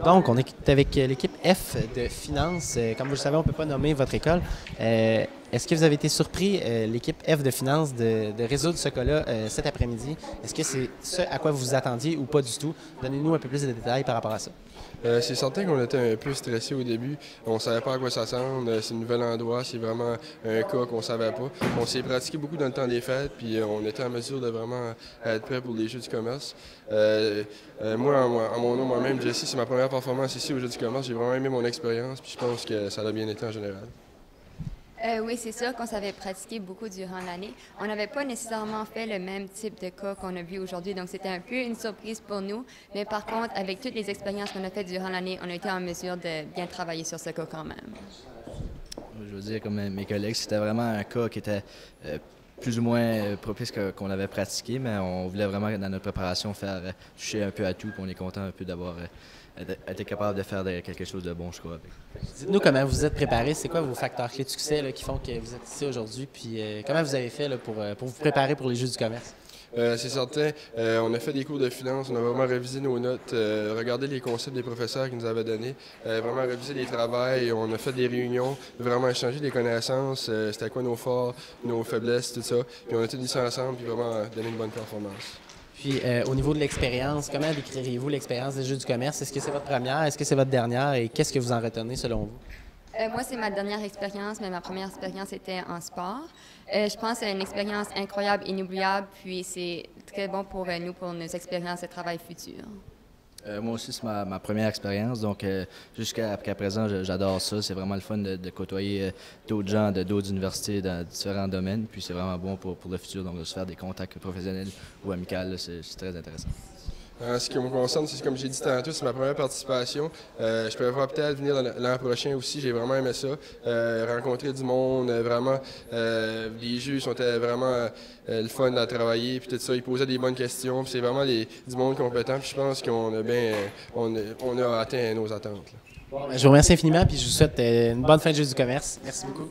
Donc, on est avec l'équipe F de finance. Comme vous le savez, on ne peut pas nommer votre école. Est-ce que vous avez été surpris, l'équipe F de finance, de résoudre ce cas-là cet après-midi? Est-ce que c'est ce à quoi vous vous attendiez ou pas du tout? Donnez-nous un peu plus de détails par rapport à ça. C'est certain qu'on était un peu stressé au début. On ne savait pas à quoi ça ressemble. C'est un nouvel endroit. C'est vraiment un cas qu'on ne savait pas. On s'est pratiqué beaucoup dans le temps des fêtes, puis on était en mesure de vraiment être prêt pour les Jeux du commerce. Moi, en mon nom, moi-même, Jesse, c'est ma première performance ici aux Jeux du commerce. J'ai vraiment aimé mon expérience, puis je pense que ça a bien été en général. Oui, c'est sûr qu'on s'avait pratiqué beaucoup durant l'année. On n'avait pas nécessairement fait le même type de cas qu'on a vu aujourd'hui, donc c'était un peu une surprise pour nous. Mais par contre, avec toutes les expériences qu'on a faites durant l'année, on a été en mesure de bien travailler sur ce cas quand même. Je veux dire, comme mes collègues, c'était vraiment un cas qui était plus ou moins propice qu'on l'avait pratiqué, mais on voulait vraiment, dans notre préparation, faire toucher un peu à tout, puis on est content un peu d'avoir été capable de faire quelque chose de bon, je crois. Dites-nous comment vous êtes préparé, c'est quoi vos facteurs clés de succès là, qui font que vous êtes ici aujourd'hui, puis comment vous avez fait là, pour vous préparer pour les Jeux du commerce? C'est certain. On a fait des cours de finance, on a vraiment révisé nos notes, regardé les concepts des professeurs qui nous avaient donnés, vraiment révisé les travails, on a fait des réunions, vraiment échangé des connaissances, c'était quoi nos forts, nos faiblesses, tout ça. Puis on a tout dit ça ensemble, puis vraiment donné une bonne performance. Puis au niveau de l'expérience, comment décririez-vous l'expérience des Jeux du commerce? Est-ce que c'est votre première? Est-ce que c'est votre dernière? Et qu'est-ce que vous en retenez selon vous? Moi, c'est ma dernière expérience, mais ma première expérience était en sport. Je pense que c'est une expérience incroyable, inoubliable, puis c'est très bon pour nous, pour nos expériences de travail futures. Moi aussi, c'est ma première expérience, donc jusqu'à présent, j'adore ça. C'est vraiment le fun de côtoyer d'autres gens de d'autres universités dans différents domaines, puis c'est vraiment bon pour le futur, donc de se faire des contacts professionnels ou amicaux, c'est très intéressant. En ce qui me concerne, c'est comme j'ai dit tantôt, c'est ma première participation. Je prévois peut-être venir l'an prochain aussi. J'ai vraiment aimé ça. Rencontrer du monde, vraiment. Les juges étaient vraiment le fun à travailler, puis tout ça. Ils posaient des bonnes questions. Puis c'est vraiment du monde compétent. Puis je pense qu'on a on a atteint nos attentes. Bon, je vous remercie infiniment, puis je vous souhaite une bonne fin de Jeux du commerce. Merci beaucoup.